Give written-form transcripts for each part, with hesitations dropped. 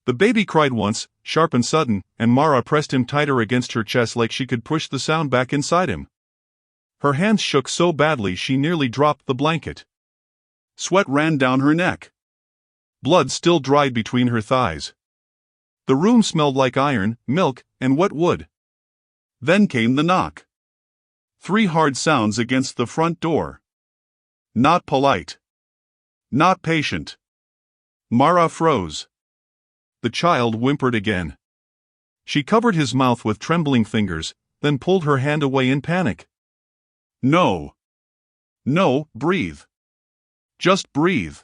The baby cried once, sharp and sudden, and Mara pressed him tighter against her chest like she could push the sound back inside him. Her hands shook so badly she nearly dropped the blanket. Sweat ran down her neck. Blood still dried between her thighs. The room smelled like iron, milk, and wet wood. Then came the knock. 3 hard sounds against the front door. Not polite. Not patient. Mara froze. The child whimpered again. She covered his mouth with trembling fingers, then pulled her hand away in panic. No. No, breathe. Just breathe.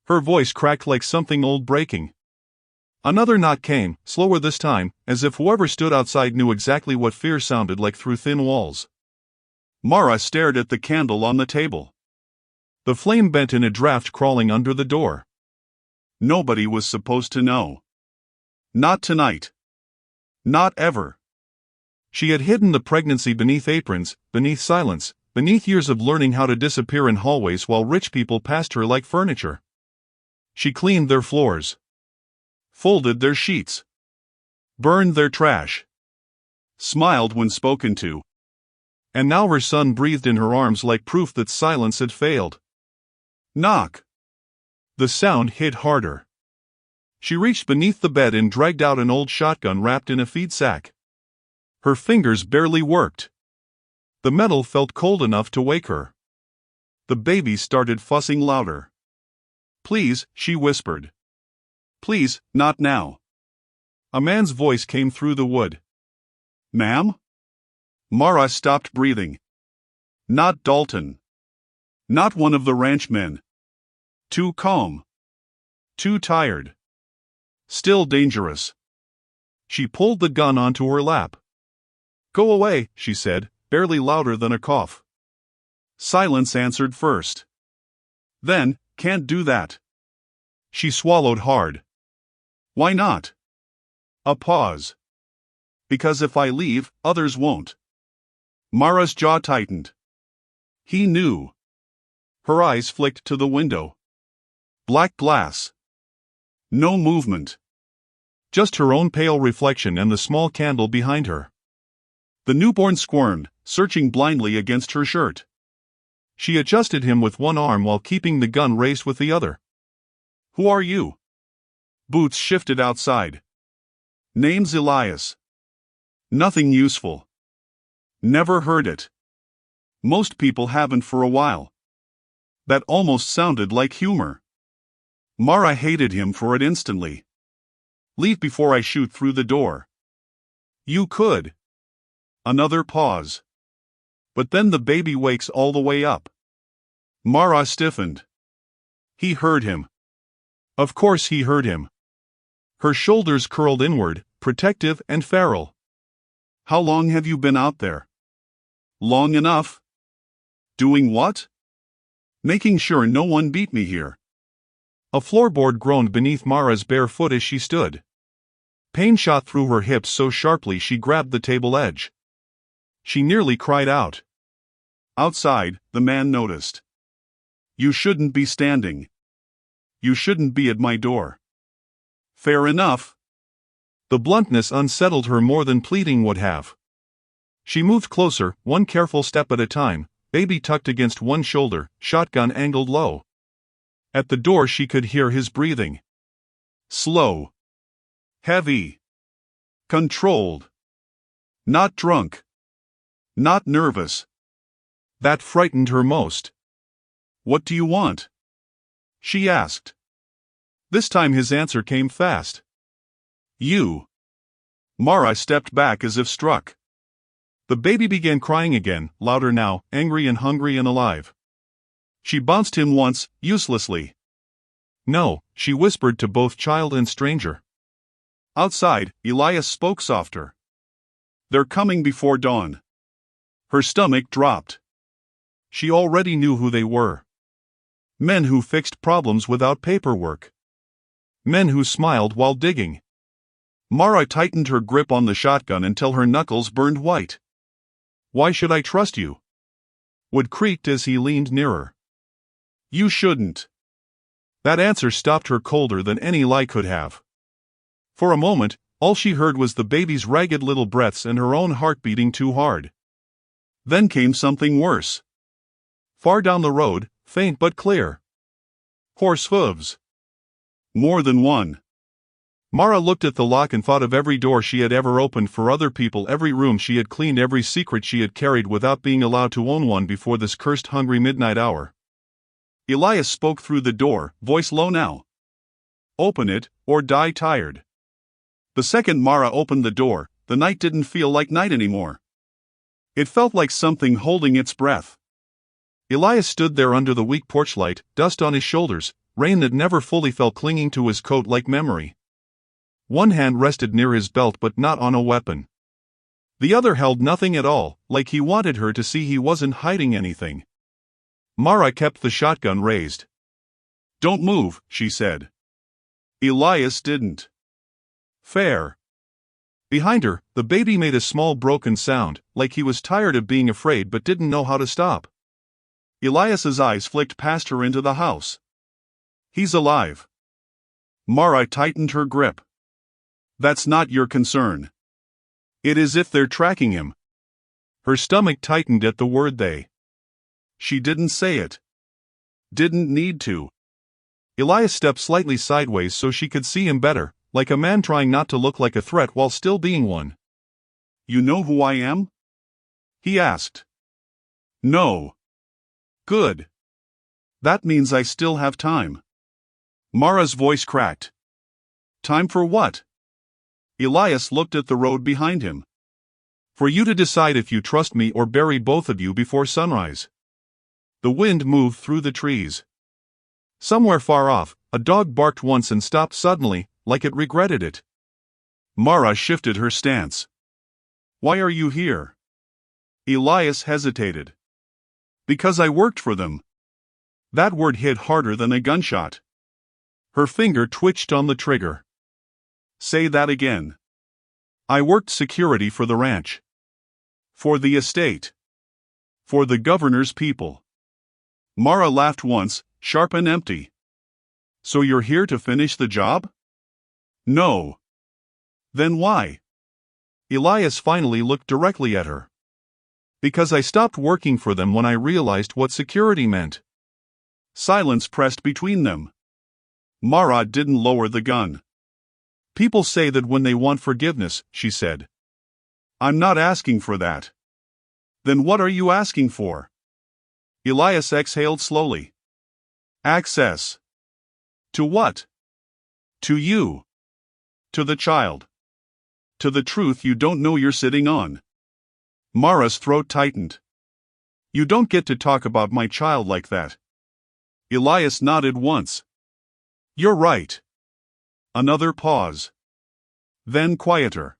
Her voice cracked like something old breaking. Another knock came, slower this time, as if whoever stood outside knew exactly what fear sounded like through thin walls. Mara stared at the candle on the table. The flame bent in a draft crawling under the door. Nobody was supposed to know. Not tonight. Not ever. She had hidden the pregnancy beneath aprons, beneath silence, beneath years of learning how to disappear in hallways while rich people passed her like furniture. She cleaned their floors. Folded their sheets. Burned their trash. Smiled when spoken to. And now her son breathed in her arms like proof that silence had failed. Knock. The sound hit harder. She reached beneath the bed and dragged out an old shotgun wrapped in a feed sack. Her fingers barely worked. The metal felt cold enough to wake her. The baby started fussing louder. Please, she whispered. Please, not now. A man's voice came through the wood. Ma'am? Mara stopped breathing. Not Dalton. Not one of the ranchmen. Too calm. Too tired. Still dangerous. She pulled the gun onto her lap. Go away, she said, barely louder than a cough. Silence answered first. Then, can't do that. She swallowed hard. Why not? A pause. Because if I leave, others won't. Mara's jaw tightened. He knew. Her eyes flicked to the window. Black glass. No movement. Just her own pale reflection and the small candle behind her. The newborn squirmed, searching blindly against her shirt. She adjusted him with one arm while keeping the gun raised with the other. Who are you? Boots shifted outside. Name's Elias. Nothing useful. Never heard it. Most people haven't for a while. That almost sounded like humor. Mara hated him for it instantly. Leave before I shoot through the door. You could. Another pause. But then the baby wakes all the way up. Mara stiffened. He heard him. Of course he heard him. Her shoulders curled inward, protective and feral. How long have you been out there? Long enough. Doing what? Making sure no one beat me here. A floorboard groaned beneath Mara's bare foot as she stood. Pain shot through her hips so sharply she grabbed the table edge. She nearly cried out. Outside, the man noticed. You shouldn't be standing. You shouldn't be at my door. Fair enough. The bluntness unsettled her more than pleading would have. She moved closer, one careful step at a time, baby tucked against one shoulder, shotgun angled low. At the door she could hear his breathing. Slow. Heavy. Controlled. Not drunk. Not nervous. That frightened her most. What do you want? She asked. This time his answer came fast. You. Mara stepped back as if struck. The baby began crying again, louder now, angry and hungry and alive. She bounced him once, uselessly. No, she whispered to both child and stranger. Outside, Elias spoke softer. They're coming before dawn. Her stomach dropped. She already knew who they were. Men who fixed problems without paperwork. Men who smiled while digging. Mara tightened her grip on the shotgun until her knuckles burned white. Why should I trust you? Wood creaked as he leaned nearer. You shouldn't. That answer stopped her colder than any lie could have. For a moment, all she heard was the baby's ragged little breaths and her own heart beating too hard. Then came something worse. Far down the road, faint but clear. Horse hooves. More than one. Mara looked at the lock and thought of every door she had ever opened for other people, every room she had cleaned, every secret she had carried without being allowed to own one before this cursed hungry midnight hour. Elias spoke through the door, voice low now. Open it, or die tired. The second Mara opened the door, the night didn't feel like night anymore. It felt like something holding its breath. Elias stood there under the weak porchlight, dust on his shoulders, rain that never fully fell clinging to his coat like memory. One hand rested near his belt but not on a weapon. The other held nothing at all, like he wanted her to see he wasn't hiding anything. Mara kept the shotgun raised. Don't move, she said. Elias didn't. Fair. Behind her, the baby made a small broken sound, like he was tired of being afraid but didn't know how to stop. Elias's eyes flicked past her into the house. He's alive. Mara tightened her grip. That's not your concern. It is if they're tracking him. Her stomach tightened at the word they. She didn't say it. Didn't need to. Elias stepped slightly sideways so she could see him better, like a man trying not to look like a threat while still being one. You know who I am? He asked. No. Good. That means I still have time. Mara's voice cracked. Time for what? Elias looked at the road behind him. For you to decide if you trust me or bury both of you before sunrise. The wind moved through the trees. Somewhere far off, a dog barked once and stopped suddenly, like it regretted it. Mara shifted her stance. Why are you here? Elias hesitated. Because I worked for them. That word hit harder than a gunshot. Her finger twitched on the trigger. Say that again. I worked security for the ranch. For the estate. For the governor's people. Mara laughed once, sharp and empty. So you're here to finish the job? No. Then why? Elias finally looked directly at her. Because I stopped working for them when I realized what security meant. Silence pressed between them. Mara didn't lower the gun. People say that when they want forgiveness, she said. I'm not asking for that. Then what are you asking for? Elias exhaled slowly. Access. To what? To you. To the child. To the truth you don't know you're sitting on. Mara's throat tightened. You don't get to talk about my child like that. Elias nodded once. You're right. Another pause. Then quieter.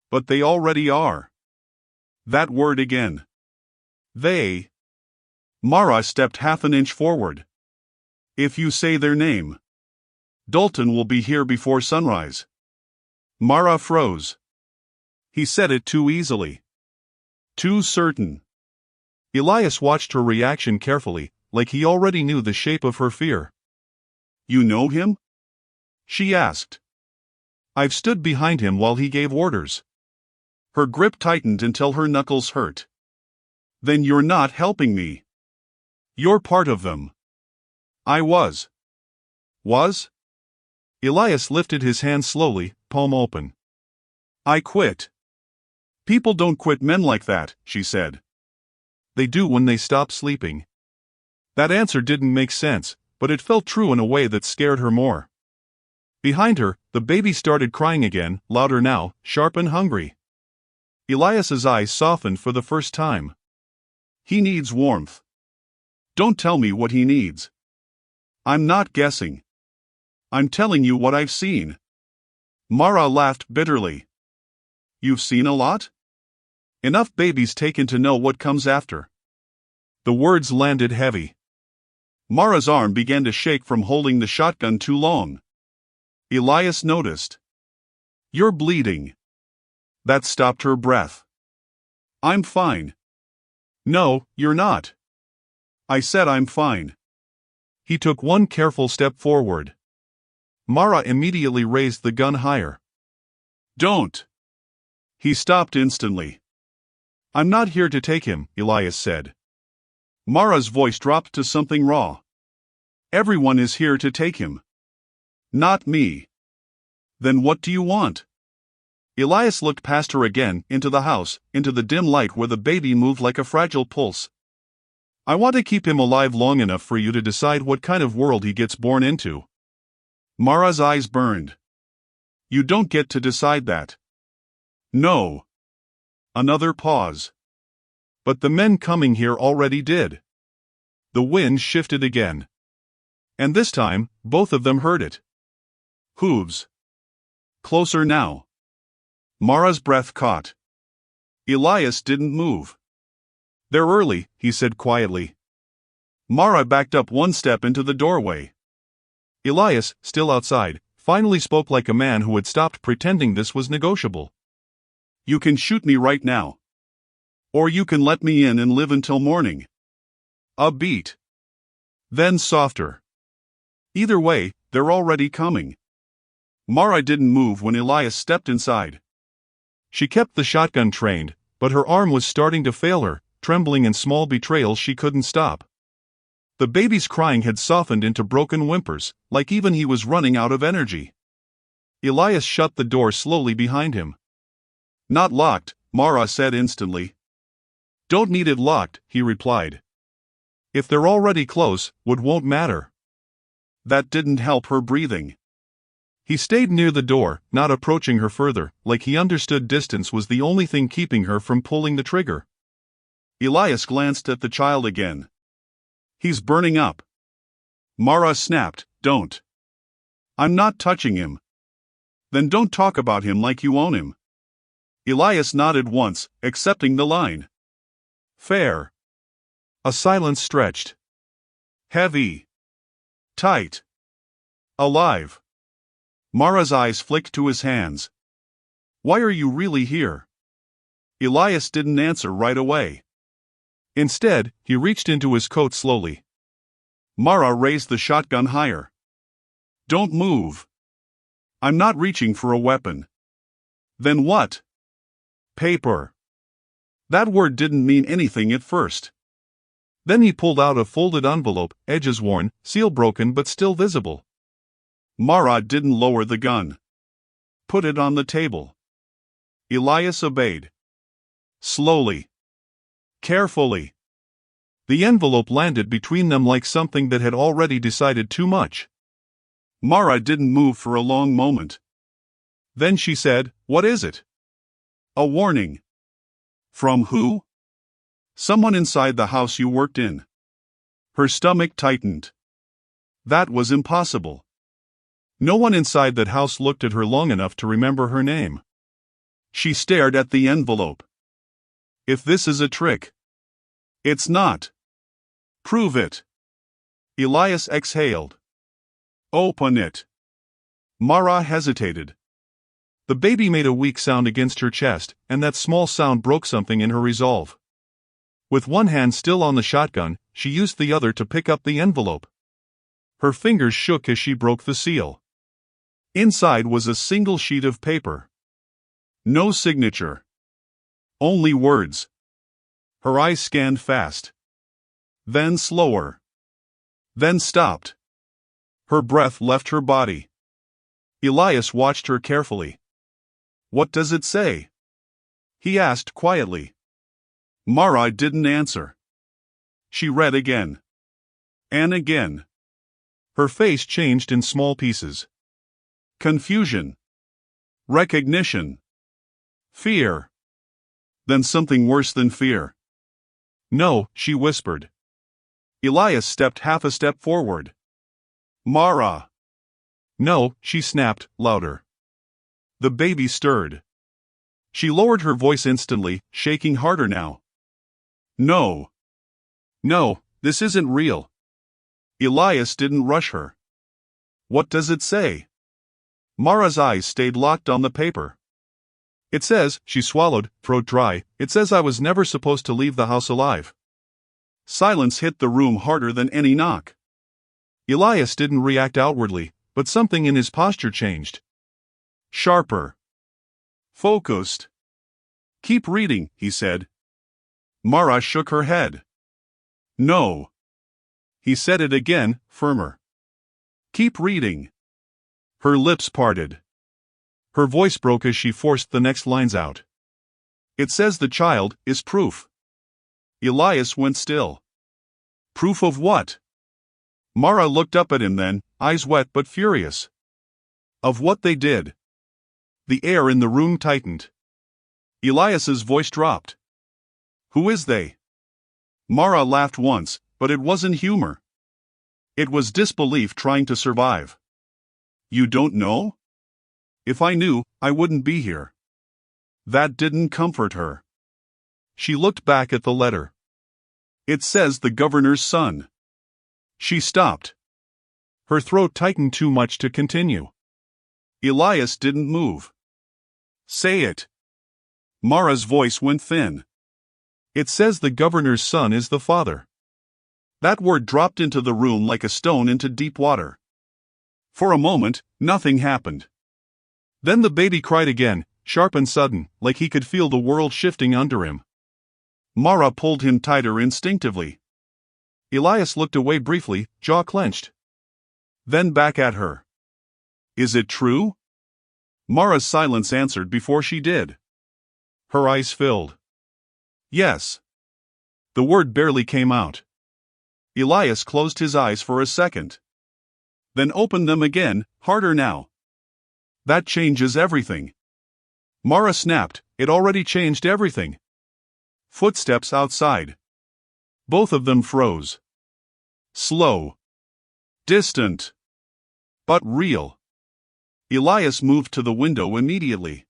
But they already are. That word again. They. Mara stepped half an inch forward. If you say their name. Dalton will be here before sunrise. Mara froze. He said it too easily. Too certain. Elias watched her reaction carefully, like he already knew the shape of her fear. You know him? She asked. I've stood behind him while he gave orders. Her grip tightened until her knuckles hurt. Then you're not helping me. You're part of them. I was. Was? Elias lifted his hand slowly, palm open. I quit. People don't quit men like that, she said. They do when they stop sleeping. That answer didn't make sense, but it felt true in a way that scared her more. Behind her, the baby started crying again, louder now, sharp and hungry. Elias's eyes softened for the first time. He needs warmth. Don't tell me what he needs. I'm not guessing. I'm telling you what I've seen. Mara laughed bitterly. You've seen a lot? Enough babies taken to know what comes after. The words landed heavy. Mara's arm began to shake from holding the shotgun too long. Elias noticed. You're bleeding. That stopped her breath. I'm fine. No, you're not. I said I'm fine. He took one careful step forward. Mara immediately raised the gun higher. "Don't!" He stopped instantly. "I'm not here to take him," Elias said. Mara's voice dropped to something raw. "Everyone is here to take him. Not me." "Then what do you want?" Elias looked past her again, into the house, into the dim light where the baby moved like a fragile pulse. "I want to keep him alive long enough for you to decide what kind of world he gets born into." Mara's eyes burned. "You don't get to decide that." "No." Another pause. "But the men coming here already did." The wind shifted again. And this time, both of them heard it. Hooves. Closer now. Mara's breath caught. Elias didn't move. "They're early," he said quietly. Mara backed up one step into the doorway. Elias, still outside, finally spoke like a man who had stopped pretending this was negotiable. "You can shoot me right now. Or you can let me in and live until morning." A beat. Then softer. "Either way, they're already coming." Mara didn't move when Elias stepped inside. She kept the shotgun trained, but her arm was starting to fail her, trembling in small betrayals she couldn't stop. The baby's crying had softened into broken whimpers, like even he was running out of energy. Elias shut the door slowly behind him. "Not locked," Mara said instantly. "Don't need it locked," he replied. "If they're already close, wood won't matter." That didn't help her breathing. He stayed near the door, not approaching her further, like he understood distance was the only thing keeping her from pulling the trigger. Elias glanced at the child again. "He's burning up." Mara snapped, "Don't." "I'm not touching him." "Then don't talk about him like you own him." Elias nodded once, accepting the line. "Fair." A silence stretched. Heavy. Tight. Alive. Mara's eyes flicked to his hands. "Why are you really here?" Elias didn't answer right away. Instead, he reached into his coat slowly. Mara raised the shotgun higher. "Don't move." "I'm not reaching for a weapon." "Then what?" "Paper." That word didn't mean anything at first. Then he pulled out a folded envelope, edges worn, seal broken but still visible. Mara didn't lower the gun. "Put it on the table." Elias obeyed. Slowly. Carefully. The envelope landed between them like something that had already decided too much. Mara didn't move for a long moment. Then she said, "What is it?" "A warning." "From who?" "Someone inside the house you worked in." Her stomach tightened. That was impossible. No one inside that house looked at her long enough to remember her name. She stared at the envelope. "If this is a trick." "It's not." "Prove it." Elias exhaled. "Open it." Mara hesitated. The baby made a weak sound against her chest, and that small sound broke something in her resolve. With one hand still on the shotgun, she used the other to pick up the envelope. Her fingers shook as she broke the seal. Inside was a single sheet of paper. No signature. Only words. Her eyes scanned fast. Then slower. Then stopped. Her breath left her body. Elias watched her carefully. "What does it say?" he asked quietly. Mara didn't answer. She read again. And again. Her face changed in small pieces. Confusion. Recognition. Fear. Then something worse than fear. "No," she whispered. Elias stepped half a step forward. "Mara." "No," she snapped, louder. The baby stirred. She lowered her voice instantly, shaking harder now. "No. No, this isn't real." Elias didn't rush her. "What does it say?" Mara's eyes stayed locked on the paper. "It says," she swallowed, throat dry, "it says I was never supposed to leave the house alive." Silence hit the room harder than any knock. Elias didn't react outwardly, but something in his posture changed. Sharper. Focused. "Keep reading," he said. Mara shook her head. "No." He said it again, firmer. "Keep reading." Her lips parted. Her voice broke as she forced the next lines out. "It says the child is proof." Elias went still. "Proof of what?" Mara looked up at him then, eyes wet but furious. "Of what they did." The air in the room tightened. Elias's voice dropped. "Who is they?" Mara laughed once, but it wasn't humor. It was disbelief trying to survive. "You don't know?" "If I knew, I wouldn't be here." That didn't comfort her. She looked back at the letter. "It says the governor's son." She stopped. Her throat tightened too much to continue. Elias didn't move. "Say it." Mara's voice went thin. "It says the governor's son is the father." That word dropped into the room like a stone into deep water. For a moment, nothing happened. Then the baby cried again, sharp and sudden, like he could feel the world shifting under him. Mara pulled him tighter instinctively. Elias looked away briefly, jaw clenched. Then back at her. "Is it true?" Mara's silence answered before she did. Her eyes filled. "Yes." The word barely came out. Elias closed his eyes for a second. Then opened them again, harder now. "That changes everything." Mara snapped, "It already changed everything." Footsteps outside. Both of them froze. Slow. Distant. But real. Elias moved to the window immediately.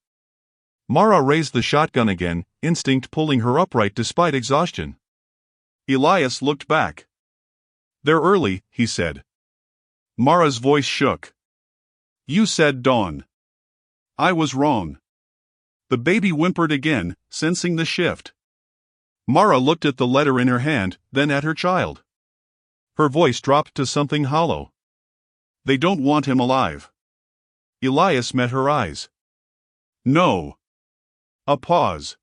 Mara raised the shotgun again, instinct pulling her upright despite exhaustion. Elias looked back. "They're early," he said. Mara's voice shook. "You said dawn." "I was wrong." The baby whimpered again, sensing the shift. Mara looked at the letter in her hand, then at her child. Her voice dropped to something hollow. "They don't want him alive." Elias met her eyes. "No." A pause.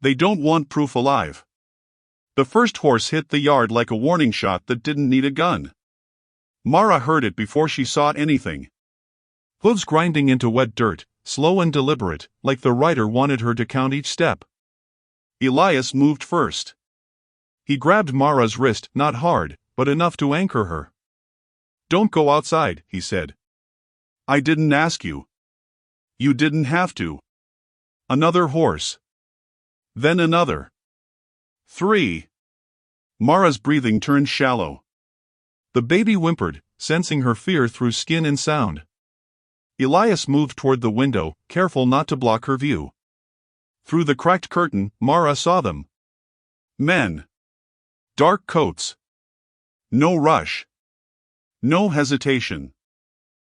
"They don't want proof alive." The first horse hit the yard like a warning shot that didn't need a gun. Mara heard it before she saw anything. Hooves grinding into wet dirt, slow and deliberate, like the rider wanted her to count each step. Elias moved first. He grabbed Mara's wrist, not hard, but enough to anchor her. "Don't go outside," he said. "I didn't ask you." "You didn't have to." Another horse. Then another. 3. Mara's breathing turned shallow. The baby whimpered, sensing her fear through skin and sound. Elias moved toward the window, careful not to block her view. Through the cracked curtain, Mara saw them. Men. Dark coats. No rush. No hesitation.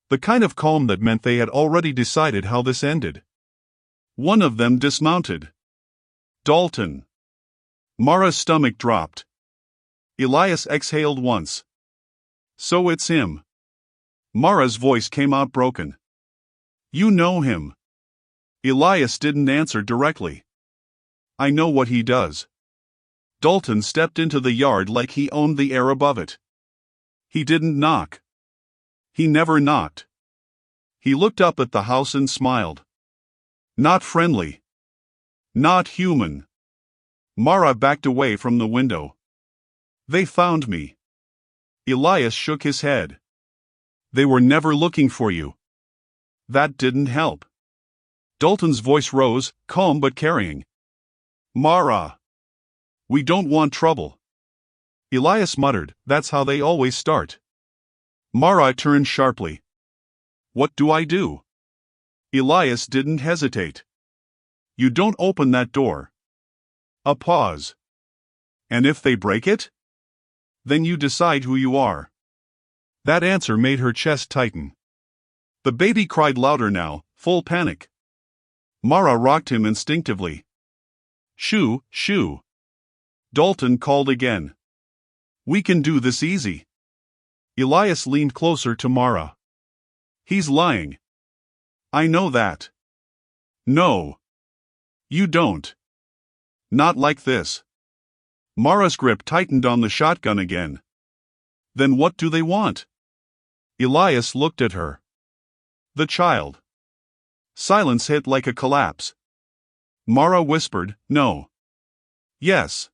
The kind of calm that meant they had already decided how this ended. One of them dismounted. Dalton. Mara's stomach dropped. Elias exhaled once. "So it's him." Mara's voice came out broken. "You know him." Elias didn't answer directly. "I know what he does." Dalton stepped into the yard like he owned the air above it. He didn't knock. He never knocked. He looked up at the house and smiled. Not friendly. Not human. Mara backed away from the window. "They found me." Elias shook his head. "They were never looking for you." That didn't help. Dalton's voice rose, calm but carrying. "Mara. We don't want trouble." Elias muttered, "That's how they always start." Mara turned sharply. "What do I do?" Elias didn't hesitate. "You don't open that door." A pause. "And if they break it?" "Then you decide who you are." That answer made her chest tighten. The baby cried louder now, full panic. Mara rocked him instinctively. "Shoo, shoo." Dalton called again. "We can do this easy." Elias leaned closer to Mara. He's lying. I know that. No. You don't. Not like this. Mara's grip tightened on the shotgun again. Then what do they want? Elias looked at her. The child. Silence hit like a collapse. Mara whispered, "No." "Yes."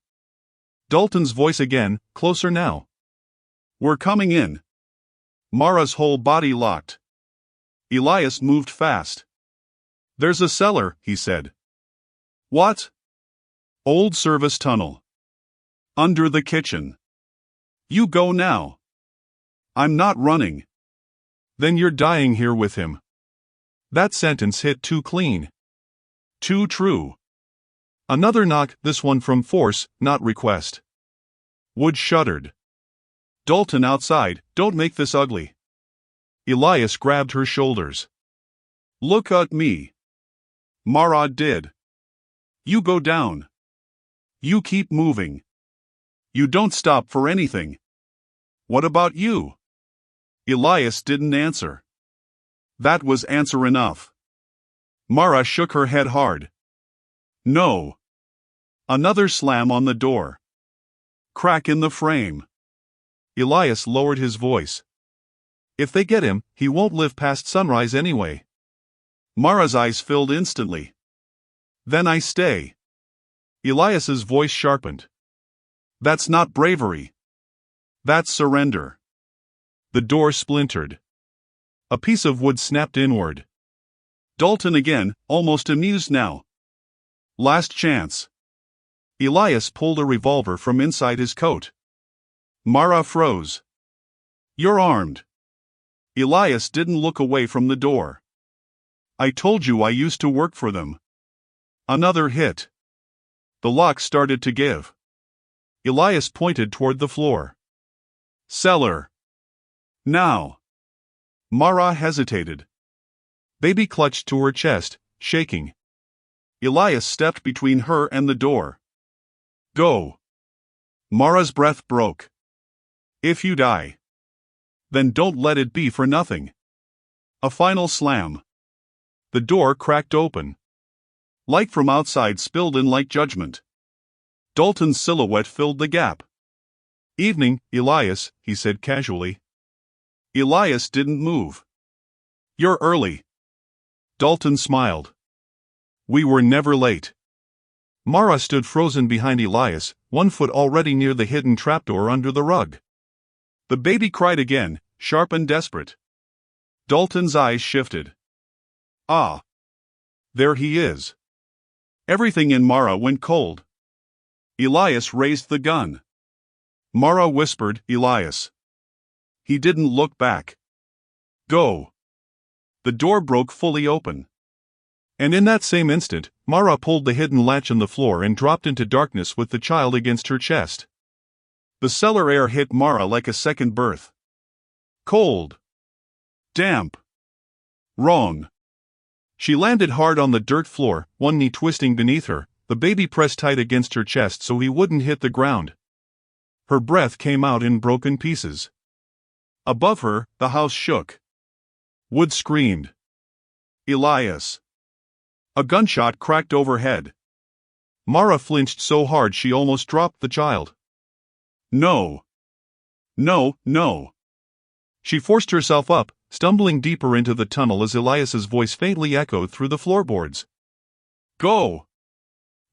Dalton's voice again, closer now. "We're coming in." Mara's whole body locked. Elias moved fast. "There's a cellar," he said. "What?" "Old service tunnel. Under the kitchen. You go now." "I'm not running." "Then you're dying here with him." That sentence hit too clean. Too true. Another knock, this one from force, not request. Wood shuddered. "Dalton outside, don't make this ugly." Elias grabbed her shoulders. "Look at me." Mara did. "You go down. You keep moving. You don't stop for anything." "What about you?" Elias didn't answer. That was answer enough. Mara shook her head hard. "No." Another slam on the door. Crack in the frame. Elias lowered his voice. "If they get him, he won't live past sunrise anyway." Mara's eyes filled instantly. "Then I stay." Elias's voice sharpened. "That's not bravery. That's surrender." The door splintered. A piece of wood snapped inward. Dalton again, almost amused now. "Last chance." Elias pulled a revolver from inside his coat. Mara froze. "You're armed." Elias didn't look away from the door. "I told you I used to work for them." Another hit. The lock started to give. Elias pointed toward the floor. "Cellar. Now." Mara hesitated. Baby clutched to her chest, shaking. Elias stepped between her and the door. "Go." Mara's breath broke. "If you die, then don't let it be for nothing." A final slam. The door cracked open. Light from outside spilled in like judgment. Dalton's silhouette filled the gap. "Evening, Elias," he said casually. Elias didn't move. "You're early." Dalton smiled. "We were never late." Mara stood frozen behind Elias, one foot already near the hidden trapdoor under the rug. The baby cried again, sharp and desperate. Dalton's eyes shifted. "Ah. There he is." Everything in Mara went cold. Elias raised the gun. Mara whispered, "Elias." He didn't look back. "Go." The door broke fully open. And in that same instant, Mara pulled the hidden latch on the floor and dropped into darkness with the child against her chest. The cellar air hit Mara like a second birth. Cold. Damp. Wrong. She landed hard on the dirt floor, one knee twisting beneath her, the baby pressed tight against her chest so he wouldn't hit the ground. Her breath came out in broken pieces. Above her, the house shook. Wood screamed. "Elias." A gunshot cracked overhead. Mara flinched so hard she almost dropped the child. "No. No, no." She forced herself up, stumbling deeper into the tunnel as Elias's voice faintly echoed through the floorboards. "Go."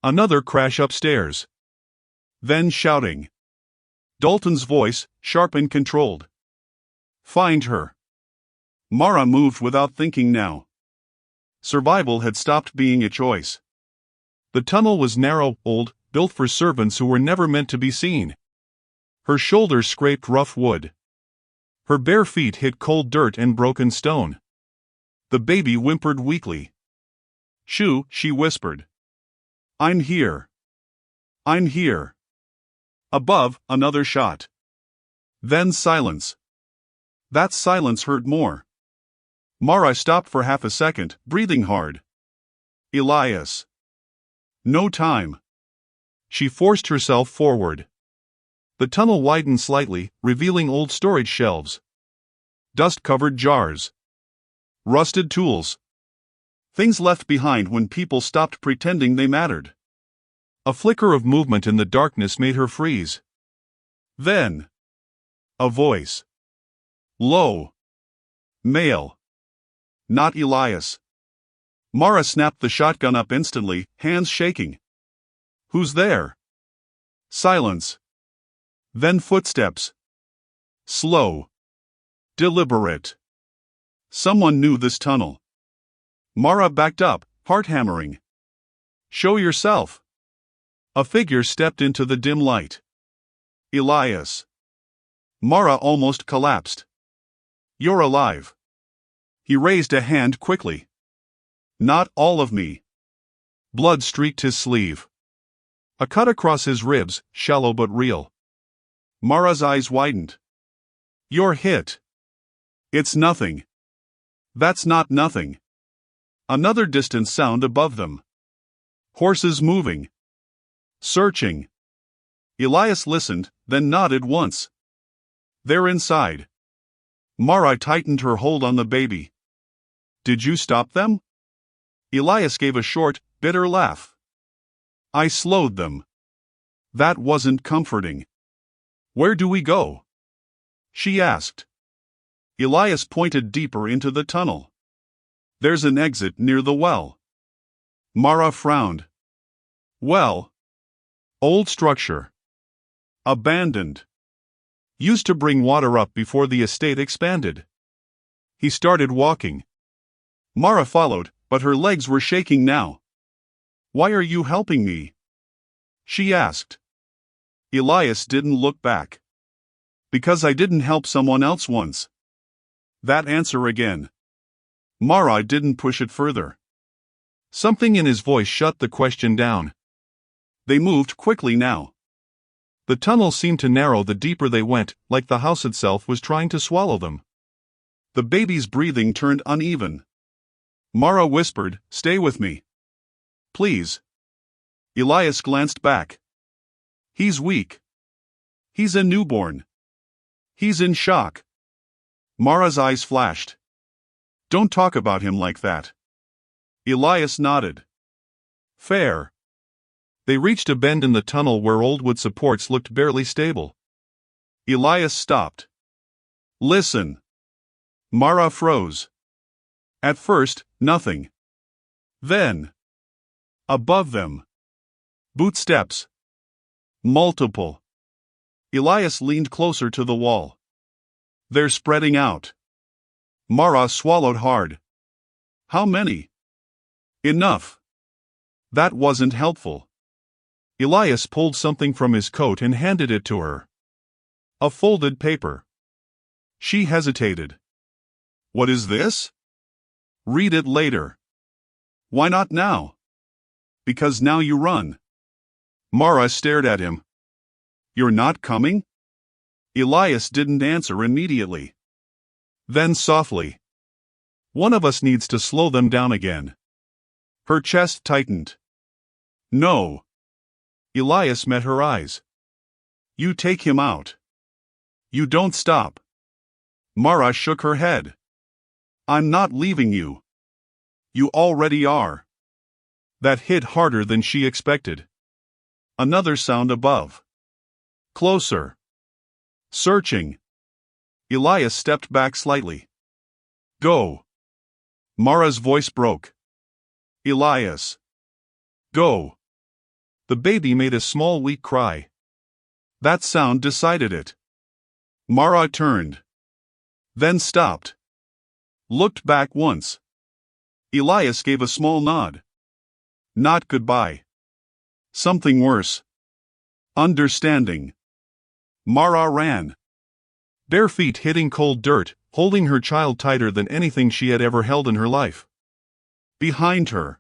Another crash upstairs. Then shouting. Dalton's voice, sharp and controlled. "Find her." Mara moved without thinking now. Survival had stopped being a choice. The tunnel was narrow, old, built for servants who were never meant to be seen. Her shoulders scraped rough wood. Her bare feet hit cold dirt and broken stone. The baby whimpered weakly. "Shoo," she whispered. "I'm here. I'm here." Above, another shot. Then silence. That silence hurt more. Mara stopped for half a second, breathing hard. "Elias." "No time." She forced herself forward. The tunnel widened slightly, revealing old storage shelves. Dust-covered jars. Rusted tools. Things left behind when people stopped pretending they mattered. A flicker of movement in the darkness made her freeze. Then, a voice. Low. Male. Not Elias. Mara snapped the shotgun up instantly, hands shaking. Who's there? Silence. Then footsteps. Slow. Deliberate. Someone knew this tunnel. Mara backed up, heart hammering. Show yourself. A figure stepped into the dim light. Elias. Mara almost collapsed. You're alive. He raised a hand quickly. Not all of me. Blood streaked his sleeve. A cut across his ribs, shallow but real. Mara's eyes widened. You're hit. It's nothing. That's not nothing. Another distant sound above them. Horses moving. Searching. Elias listened, then nodded once. They're inside. Mara tightened her hold on the baby. Did you stop them? Elias gave a short, bitter laugh. I slowed them. That wasn't comforting. Where do we go? She asked. Elias pointed deeper into the tunnel. There's an exit near the well. Mara frowned. Well. Old structure. Abandoned. Used to bring water up before the estate expanded. He started walking. Mara followed, but her legs were shaking now. Why are you helping me? She asked. Elias didn't look back. Because I didn't help someone else once. That answer again. Mara didn't push it further. Something in his voice shut the question down. They moved quickly now. The tunnel seemed to narrow the deeper they went, like the house itself was trying to swallow them. The baby's breathing turned uneven. Mara whispered, Stay with me. Please. Elias glanced back. He's weak. He's a newborn. He's in shock. Mara's eyes flashed. Don't talk about him like that. Elias nodded. Fair. They reached a bend in the tunnel where old wood supports looked barely stable. Elias stopped. Listen. Mara froze. At first, nothing. Then. Above them. Boot steps. Multiple. Elias leaned closer to the wall. They're spreading out. Mara swallowed hard. How many? Enough. That wasn't helpful. Elias pulled something from his coat and handed it to her. A folded paper. She hesitated. What is this? Read it later. Why not now? Because now you run. Mara stared at him. You're not coming? Elias didn't answer immediately. Then softly. One of us needs to slow them down again. Her chest tightened. No. Elias met her eyes. You take him out. You don't stop. Mara shook her head. I'm not leaving you. You already are. That hit harder than she expected. Another sound above. Closer. Searching. Elias stepped back slightly. Go. Mara's voice broke. Elias. Go. The baby made a small weak cry. That sound decided it. Mara turned. Then stopped. Looked back once. Elias gave a small nod. Not goodbye. Something worse. Understanding. Mara ran. Bare feet hitting cold dirt, holding her child tighter than anything she had ever held in her life. Behind her.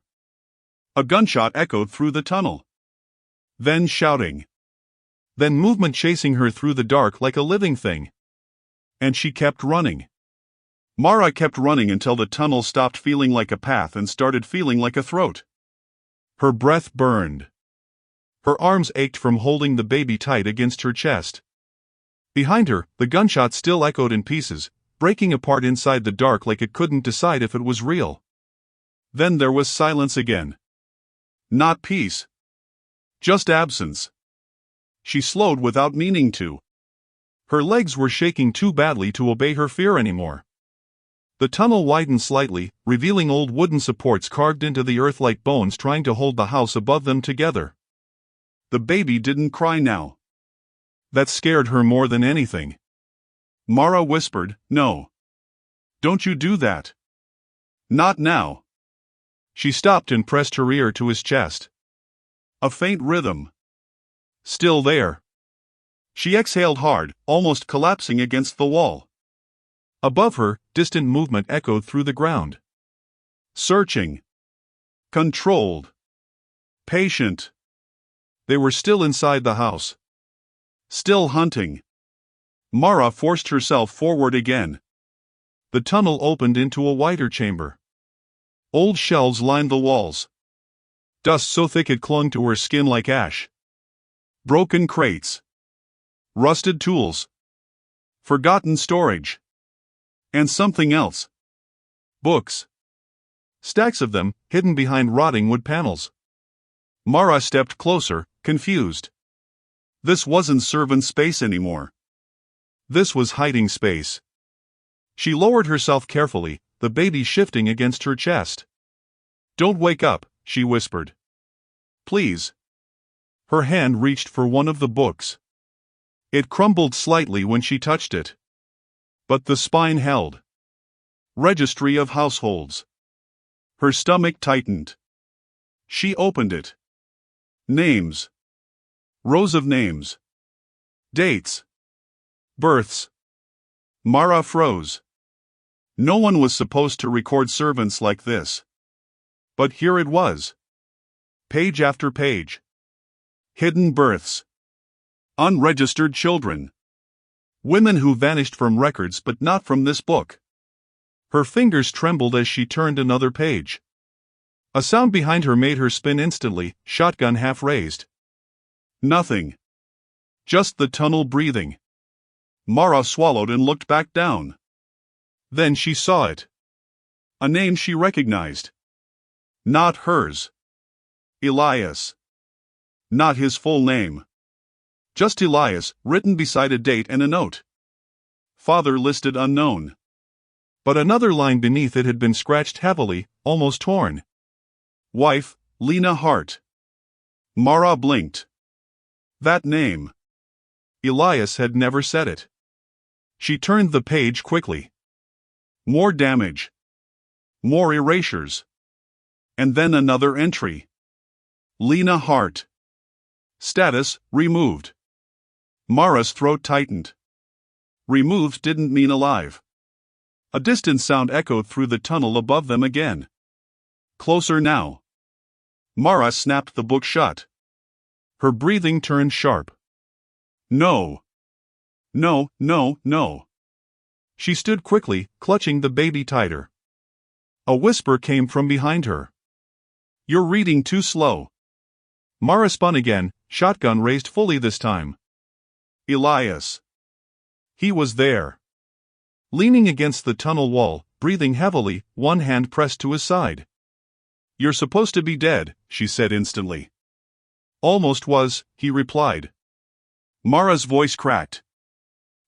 A gunshot echoed through the tunnel. Then shouting. Then movement chasing her through the dark like a living thing. And she kept running. Mara kept running until the tunnel stopped feeling like a path and started feeling like a throat. Her breath burned. Her arms ached from holding the baby tight against her chest. Behind her, the gunshot still echoed in pieces, breaking apart inside the dark like it couldn't decide if it was real. Then there was silence again. Not peace. Just absence. She slowed without meaning to. Her legs were shaking too badly to obey her fear anymore. The tunnel widened slightly, revealing old wooden supports carved into the earth like bones trying to hold the house above them together. The baby didn't cry now. That scared her more than anything. Mara whispered, "No. Don't you do that. Not now." She stopped and pressed her ear to his chest. A faint rhythm. Still there. She exhaled hard, almost collapsing against the wall. Above her, distant movement echoed through the ground. Searching. Controlled. Patient. They were still inside the house. Still hunting. Mara forced herself forward again. The tunnel opened into a wider chamber. Old shelves lined the walls. Dust so thick it clung to her skin like ash. Broken crates. Rusted tools. Forgotten storage. And something else. Books. Stacks of them, hidden behind rotting wood panels. Mara stepped closer, confused. This wasn't servant space anymore. This was hiding space. She lowered herself carefully, the baby shifting against her chest. "Don't wake up," she whispered. "Please." Her hand reached for one of the books. It crumbled slightly when she touched it. But the spine held. Registry of Households. Her stomach tightened. She opened it. Names. Rows of names. Dates. Births. Mara froze. No one was supposed to record servants like this. But here it was. Page after page. Hidden births. Unregistered children. Women who vanished from records but not from this book. Her fingers trembled as she turned another page. A sound behind her made her spin instantly, shotgun half raised. Nothing. Just the tunnel breathing. Mara swallowed and looked back down. Then she saw it. A name she recognized. Not hers. Elias. Not his full name. Just Elias, written beside a date and a note. Father listed unknown. But another line beneath it had been scratched heavily, almost torn. Wife, Lena Hart. Mara blinked. That name. Elias had never said it. She turned the page quickly. More damage. More erasures. And then another entry. Lena Hart. Status, removed. Mara's throat tightened. Removed didn't mean alive. A distant sound echoed through the tunnel above them again. Closer now. Mara snapped the book shut. Her breathing turned sharp. No. No, no, no. She stood quickly, clutching the baby tighter. A whisper came from behind her. "You're reading too slow." Mara spun again, shotgun raised fully this time. Elias. He was there. Leaning against the tunnel wall, breathing heavily, one hand pressed to his side. "You're supposed to be dead," she said instantly. "Almost was," he replied. Mara's voice cracked.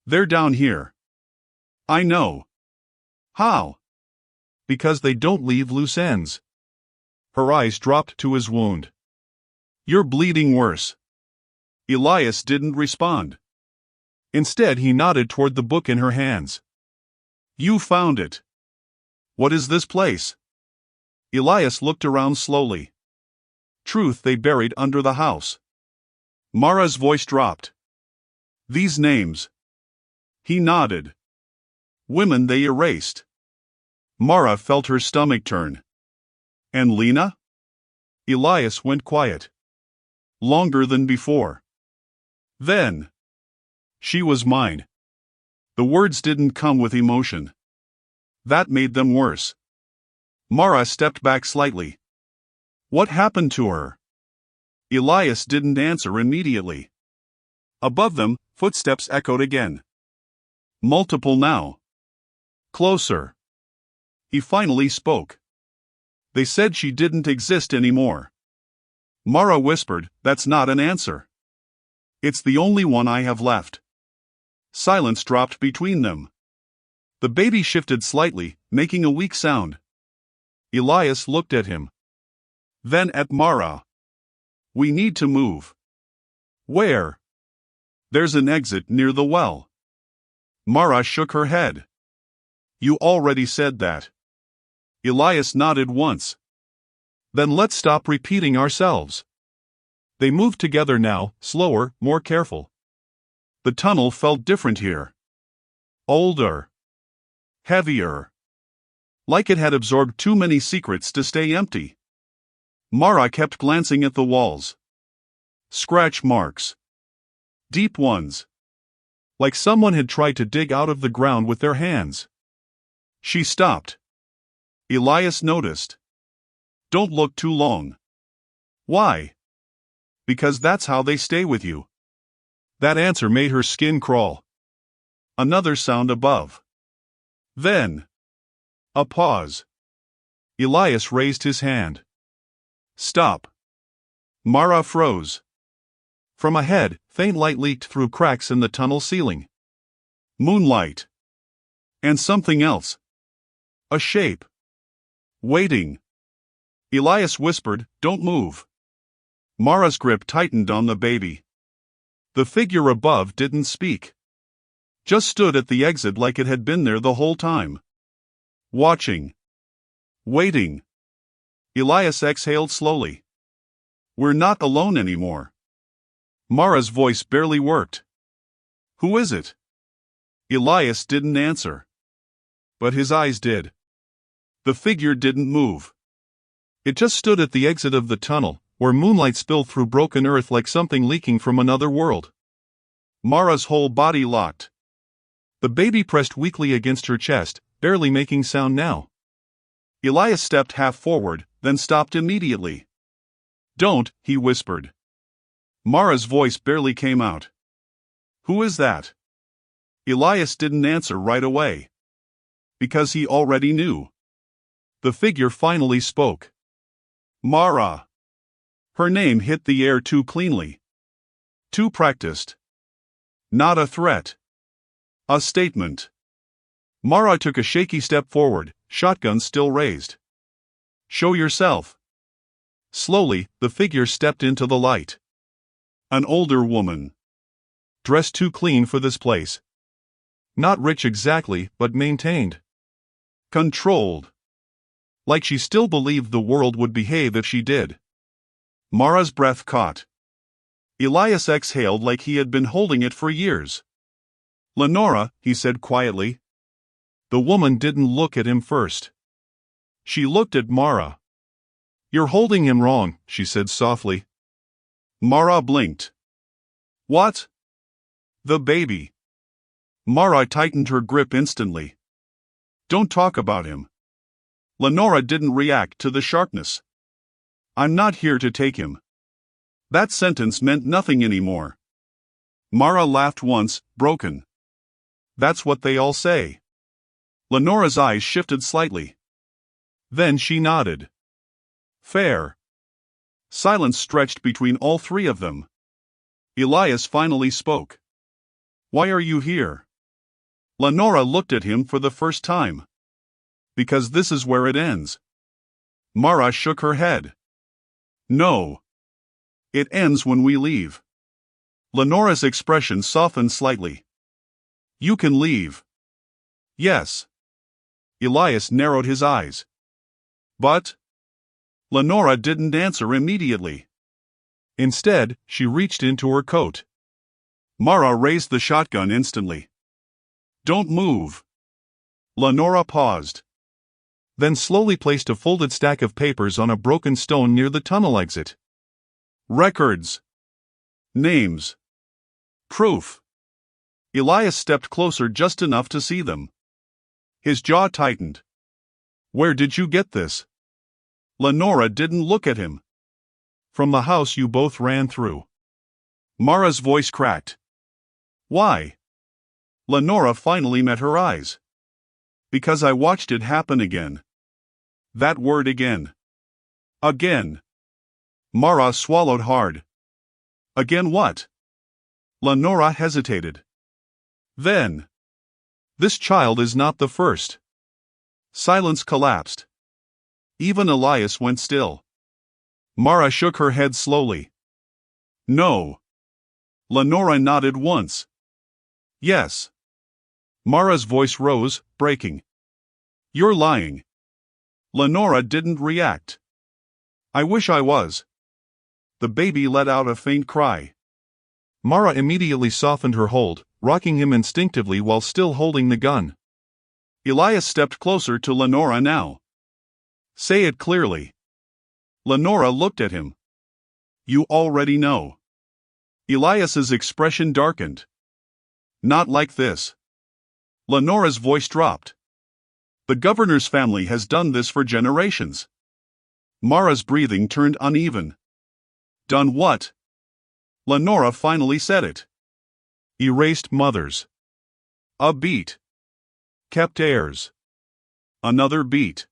"They're down here." "I know." "How?" "Because they don't leave loose ends." Her eyes dropped to his wound. "You're bleeding worse." Elias didn't respond. Instead, he nodded toward the book in her hands. "You found it. What is this place?" Elias looked around slowly. "Truth they buried under the house." Mara's voice dropped. "These names." He nodded. "Women they erased." Mara felt her stomach turn. "And Lena?" Elias went quiet. "Longer than before." "Then." "She was mine." The words didn't come with emotion. That made them worse. Mara stepped back slightly. "What happened to her?" Elias didn't answer immediately. Above them, footsteps echoed again. Multiple now. Closer. He finally spoke. They said she didn't exist anymore. Mara whispered, "That's not an answer. It's the only one I have left." Silence dropped between them. The baby shifted slightly, making a weak sound. Elias looked at him. Then at Mara. "We need to move." "Where?" "There's an exit near the well." Mara shook her head. "You already said that." Elias nodded once. "Then let's stop repeating ourselves." They moved together now, slower, more careful. The tunnel felt different here. Older. Heavier. Like it had absorbed too many secrets to stay empty. Mara kept glancing at the walls. Scratch marks. Deep ones. Like someone had tried to dig out of the ground with their hands. She stopped. Elias noticed. "Don't look too long." "Why?" "Because that's how they stay with you." That answer made her skin crawl. Another sound above. Then. A pause. Elias raised his hand. "Stop." Mara froze. From ahead, faint light leaked through cracks in the tunnel ceiling. Moonlight. And something else. A shape. Waiting. Elias whispered, "Don't move." Mara's grip tightened on the baby. The figure above didn't speak. Just stood at the exit like it had been there the whole time. Watching. Waiting. Elias exhaled slowly. "We're not alone anymore." Mara's voice barely worked. "Who is it?" Elias didn't answer. But his eyes did. The figure didn't move. It just stood at the exit of the tunnel, where moonlight spilled through broken earth like something leaking from another world. Mara's whole body locked. The baby pressed weakly against her chest, barely making sound now. Elias stepped half forward, then stopped immediately. "Don't," he whispered. Mara's voice barely came out. "Who is that?" Elias didn't answer right away. Because he already knew. The figure finally spoke. "Mara." Her name hit the air too cleanly. Too practiced. Not a threat. A statement. Mara took a shaky step forward, shotgun still raised. "Show yourself." Slowly, the figure stepped into the light. An older woman. Dressed too clean for this place. Not rich exactly, but maintained. Controlled. Like she still believed the world would behave if she did. Mara's breath caught. Elias exhaled like he had been holding it for years. "Lenora," he said quietly. The woman didn't look at him first. She looked at Mara. "You're holding him wrong," she said softly. Mara blinked. "What?" "The baby." Mara tightened her grip instantly. "Don't talk about him." Lenora didn't react to the sharpness. "I'm not here to take him." That sentence meant nothing anymore. Mara laughed once, broken. "That's what they all say." Lenora's eyes shifted slightly. Then she nodded. "Fair." Silence stretched between all three of them. Elias finally spoke. "Why are you here?" Lenora looked at him for the first time. "Because this is where it ends." Mara shook her head. "No. It ends when we leave." Lenora's expression softened slightly. "You can leave." "Yes." Elias narrowed his eyes. "But?" Lenora didn't answer immediately. Instead, she reached into her coat. Mara raised the shotgun instantly. "Don't move." Lenora paused. Then slowly placed a folded stack of papers on a broken stone near the tunnel exit. Records. Names. Proof. Elias stepped closer just enough to see them. His jaw tightened. "Where did you get this?" Lenora didn't look at him. "From the house you both ran through." Mara's voice cracked. "Why?" Lenora finally met her eyes. Because I watched it happen again. That word again. Again. Mara swallowed hard. Again what? Lenora hesitated. Then. This child is not the first. Silence collapsed. Even Elias went still. Mara shook her head slowly. No. Lenora nodded once. Yes. Mara's voice rose, breaking. You're lying. Lenora didn't react. I wish I was. The baby let out a faint cry. Mara immediately softened her hold, rocking him instinctively while still holding the gun. Elias stepped closer to Lenora now. Say it clearly. Lenora looked at him. You already know. Elias's expression darkened. Not like this. Lenora's voice dropped. The governor's family has done this for generations. Mara's breathing turned uneven. Done what? Lenora finally said it. Erased mothers. A beat. Kept heirs. Another beat.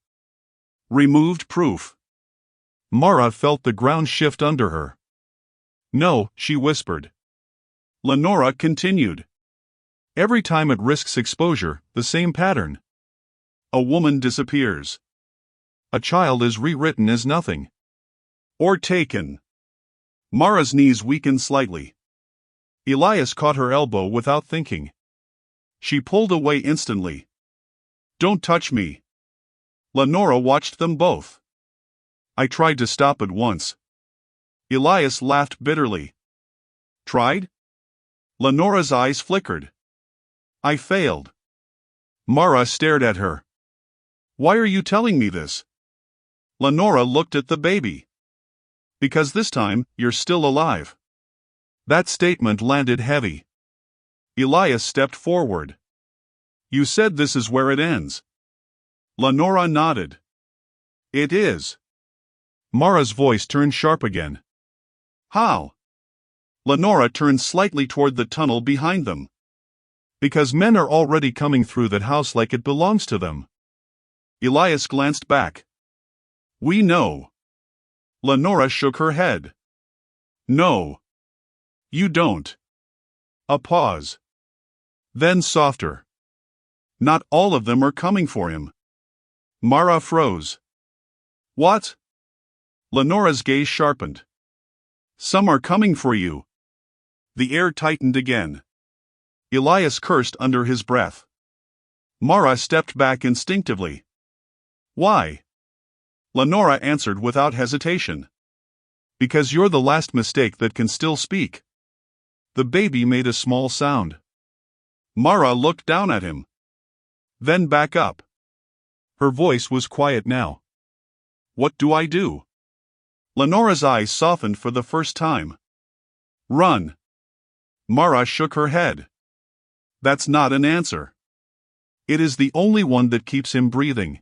Removed proof. Mara felt the ground shift under her. No, she whispered. Lenora continued. Every time it risks exposure, the same pattern. A woman disappears. A child is rewritten as nothing. Or taken. Mara's knees weakened slightly. Elias caught her elbow without thinking. She pulled away instantly. Don't touch me. Lenora watched them both. I tried to stop it once. Elias laughed bitterly. Tried? Lenora's eyes flickered. I failed. Mara stared at her. Why are you telling me this? Lenora looked at the baby. Because this time, you're still alive. That statement landed heavy. Elias stepped forward. You said this is where it ends. Lenora nodded. It is. Mara's voice turned sharp again. How? Lenora turned slightly toward the tunnel behind them. Because men are already coming through that house like it belongs to them. Elias glanced back. We know. Lenora shook her head. No. You don't. A pause. Then softer. Not all of them are coming for him. Mara froze. What? Lenora's gaze sharpened. Some are coming for you. The air tightened again. Elias cursed under his breath. Mara stepped back instinctively. Why? Lenora answered without hesitation. Because you're the last mistake that can still speak. The baby made a small sound. Mara looked down at him. Then back up. Her voice was quiet now. What do I do? Lenora's eyes softened for the first time. Run. Mara shook her head. That's not an answer. It is the only one that keeps him breathing.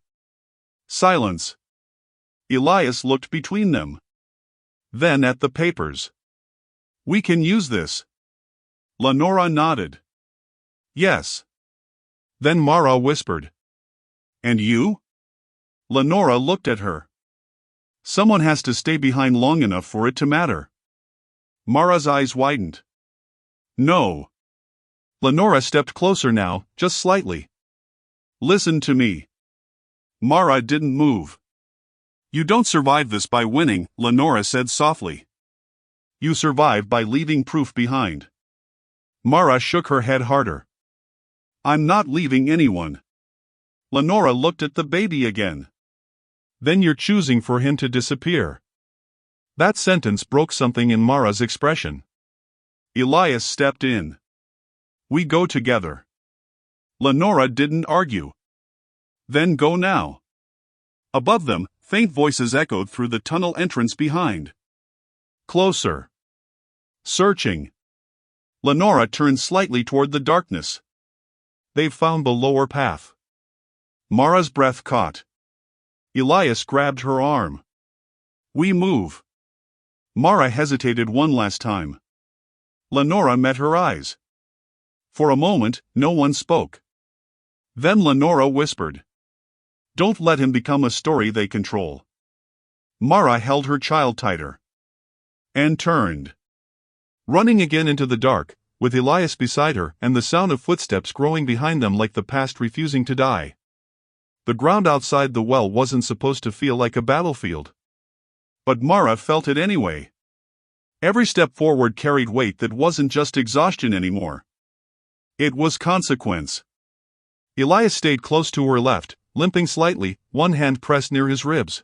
Silence. Elias looked between them. Then at the papers. We can use this. Lenora nodded. Yes. Then Mara whispered. And you? Lenora looked at her. Someone has to stay behind long enough for it to matter. Mara's eyes widened. No. Lenora stepped closer now, just slightly. Listen to me. Mara didn't move. You don't survive this by winning, Lenora said softly. You survive by leaving proof behind. Mara shook her head harder. I'm not leaving anyone. Lenora looked at the baby again. Then you're choosing for him to disappear. That sentence broke something in Mara's expression. Elias stepped in. We go together. Lenora didn't argue. Then go now. Above them, faint voices echoed through the tunnel entrance behind. Closer. Searching. Lenora turned slightly toward the darkness. They've found the lower path. Mara's breath caught. Elias grabbed her arm. We move. Mara hesitated one last time. Lenora met her eyes. For a moment, no one spoke. Then Lenora whispered, "Don't let him become a story they control." Mara held her child tighter. And turned. Running again into the dark, with Elias beside her and the sound of footsteps growing behind them like the past refusing to die. The ground outside the well wasn't supposed to feel like a battlefield. But Mara felt it anyway. Every step forward carried weight that wasn't just exhaustion anymore. It was consequence. Elias stayed close to her left, limping slightly, one hand pressed near his ribs.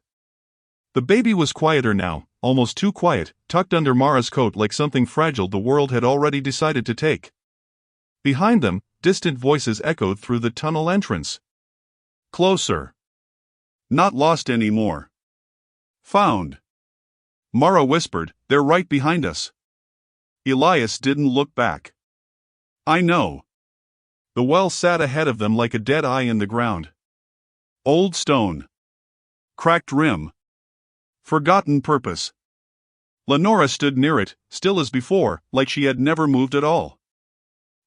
The baby was quieter now, almost too quiet, tucked under Mara's coat like something fragile the world had already decided to take. Behind them, distant voices echoed through the tunnel entrance. Closer. Not lost anymore. Found. Mara whispered, "They're right behind us." Elias didn't look back. "I know." The well sat ahead of them like a dead eye in the ground. Old stone. Cracked rim. Forgotten purpose. Lenora stood near it, still as before, like she had never moved at all.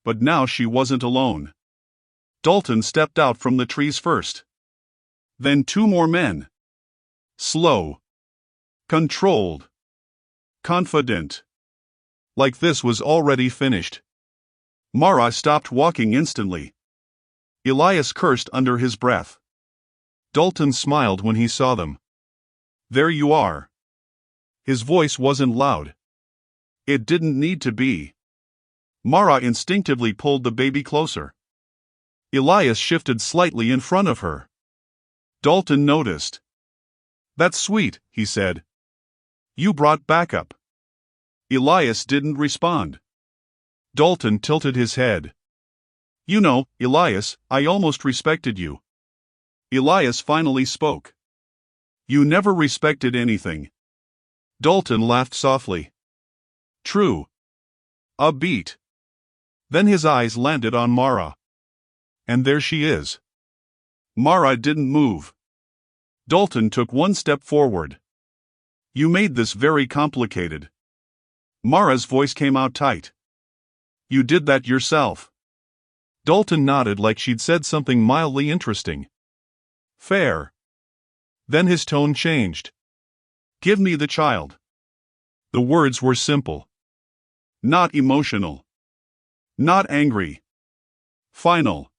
But now she wasn't alone. Dalton stepped out from the trees first. Then two more men. Slow. Controlled. Confident. Like this was already finished. Mara stopped walking instantly. Elias cursed under his breath. Dalton smiled when he saw them. "There you are." His voice wasn't loud. It didn't need to be. Mara instinctively pulled the baby closer. Elias shifted slightly in front of her. Dalton noticed. "That's sweet," he said. "You brought backup." Elias didn't respond. Dalton tilted his head. "You know, Elias, I almost respected you." Elias finally spoke. "You never respected anything." Dalton laughed softly. "True." A beat. Then his eyes landed on Mara. "And there she is." Mara didn't move. Dalton took one step forward. "You made this very complicated." Mara's voice came out tight. "You did that yourself." Dalton nodded like she'd said something mildly interesting. "Fair." Then his tone changed. "Give me the child." The words were simple. Not emotional. Not angry. Final.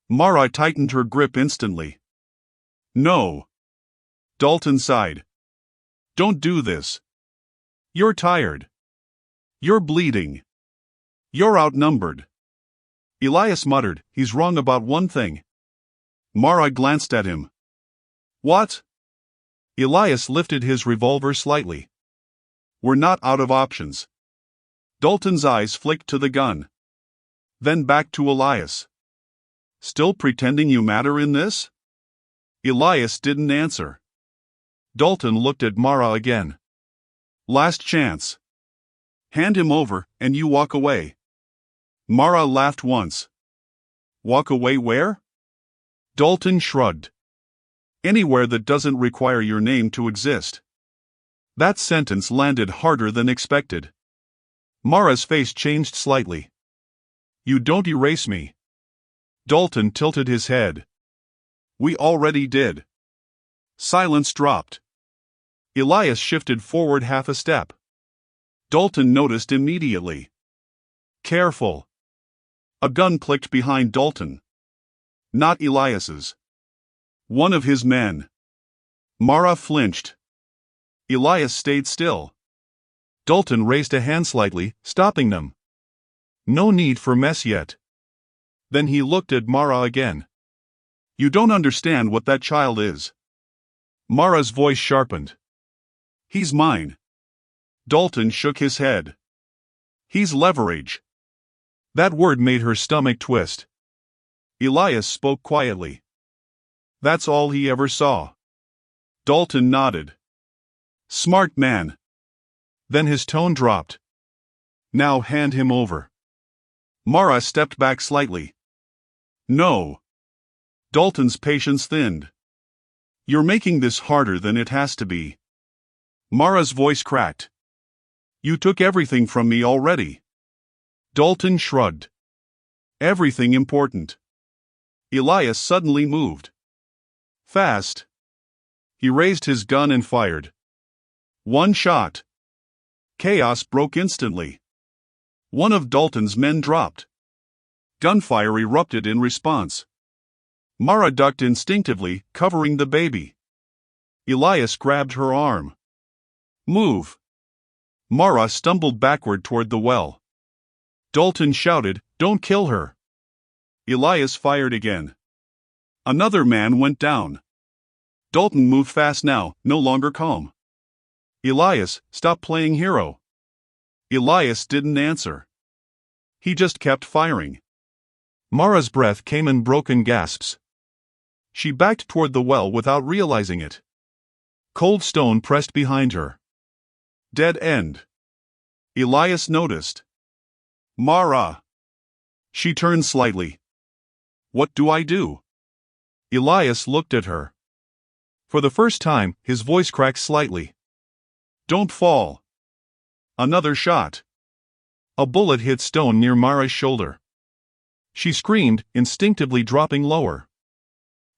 Mara tightened her grip instantly. "No." Dalton sighed. "Don't do this. You're tired. You're bleeding. You're outnumbered." Elias muttered, "He's wrong about one thing." Mara glanced at him. "What?" Elias lifted his revolver slightly. "We're not out of options." Dalton's eyes flicked to the gun. Then back to Elias. "Still pretending you matter in this?" Elias didn't answer. Dalton looked at Mara again. "Last chance. Hand him over, and you walk away." Mara laughed once. "Walk away where?" Dalton shrugged. "Anywhere that doesn't require your name to exist." That sentence landed harder than expected. Mara's face changed slightly. "You don't erase me." Dalton tilted his head. "We already did." Silence dropped. Elias shifted forward half a step. Dalton noticed immediately. "Careful." A gun clicked behind Dalton. Not Elias's. One of his men. Mara flinched. Elias stayed still. Dalton raised a hand slightly, stopping them. "No need for mess yet." Then he looked at Mara again. "You don't understand what that child is." Mara's voice sharpened. "He's mine." Dalton shook his head. "He's leverage." That word made her stomach twist. Elias spoke quietly. "That's all he ever saw." Dalton nodded. "Smart man." Then his tone dropped. "Now hand him over." Mara stepped back slightly. "No." Dalton's patience thinned. "You're making this harder than it has to be." Mara's voice cracked. "You took everything from me already." Dalton shrugged. "Everything important." Elias suddenly moved. Fast. He raised his gun and fired. One shot. Chaos broke instantly. One of Dalton's men dropped. Gunfire erupted in response. Mara ducked instinctively, covering the baby. Elias grabbed her arm. Move. Mara stumbled backward toward the well. Dalton shouted, "Don't kill her." Elias fired again. Another man went down. Dalton moved fast now, no longer calm. "Elias, stop playing hero." Elias didn't answer. He just kept firing. Mara's breath came in broken gasps. She backed toward the well without realizing it. Cold stone pressed behind her. Dead end. Elias noticed. Mara. She turned slightly. What do I do? Elias looked at her. For the first time, his voice cracked slightly. Don't fall. Another shot. A bullet hit stone near Mara's shoulder. She screamed, instinctively dropping lower.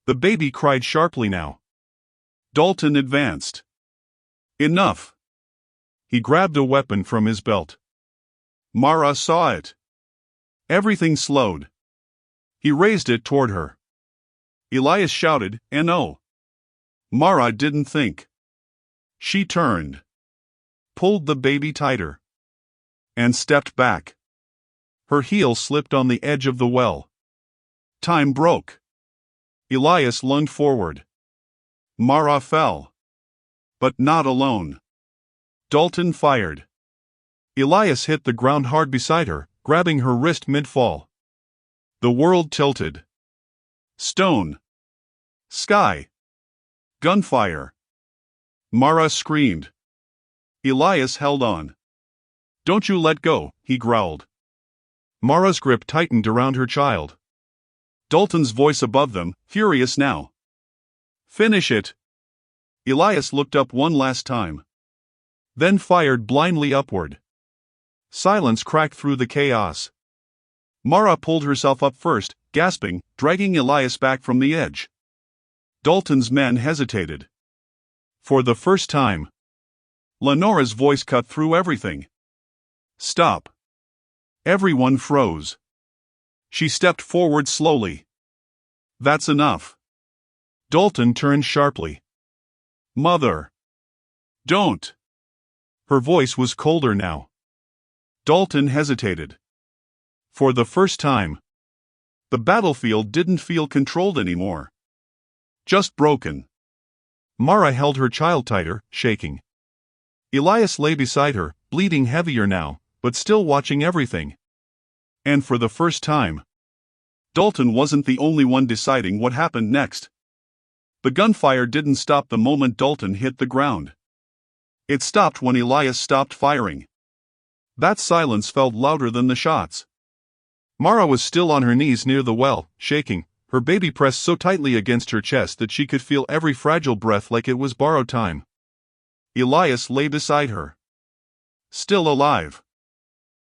The baby cried sharply now. Dalton advanced. Enough. He grabbed a weapon from his belt. Mara saw it. Everything slowed. He raised it toward her. Elias shouted, "No." Mara didn't think. She turned. Pulled the baby tighter. And stepped back. Her heel slipped on the edge of the well. Time broke. Elias lunged forward. Mara fell. But not alone. Dalton fired. Elias hit the ground hard beside her, grabbing her wrist mid-fall. The world tilted. Stone. Sky. Gunfire. Mara screamed. Elias held on. Don't you let go, he growled. Mara's grip tightened around her child. Dalton's voice above them, furious now. Finish it. Elias looked up one last time. Then fired blindly upward. Silence cracked through the chaos. Mara pulled herself up first, gasping, dragging Elias back from the edge. Dalton's men hesitated. For the first time. Lenora's voice cut through everything. Stop. Everyone froze. She stepped forward slowly. That's enough. Dalton turned sharply. Mother. Don't. Her voice was colder now. Dalton hesitated. For the first time. The battlefield didn't feel controlled anymore. Just broken. Mara held her child tighter, shaking. Elias lay beside her, bleeding heavier now, but still watching everything. And for the first time, Dalton wasn't the only one deciding what happened next. The gunfire didn't stop the moment Dalton hit the ground. It stopped when Elias stopped firing. That silence felt louder than the shots. Mara was still on her knees near the well, shaking, her baby pressed so tightly against her chest that she could feel every fragile breath like it was borrowed time. Elias lay beside her. Still alive.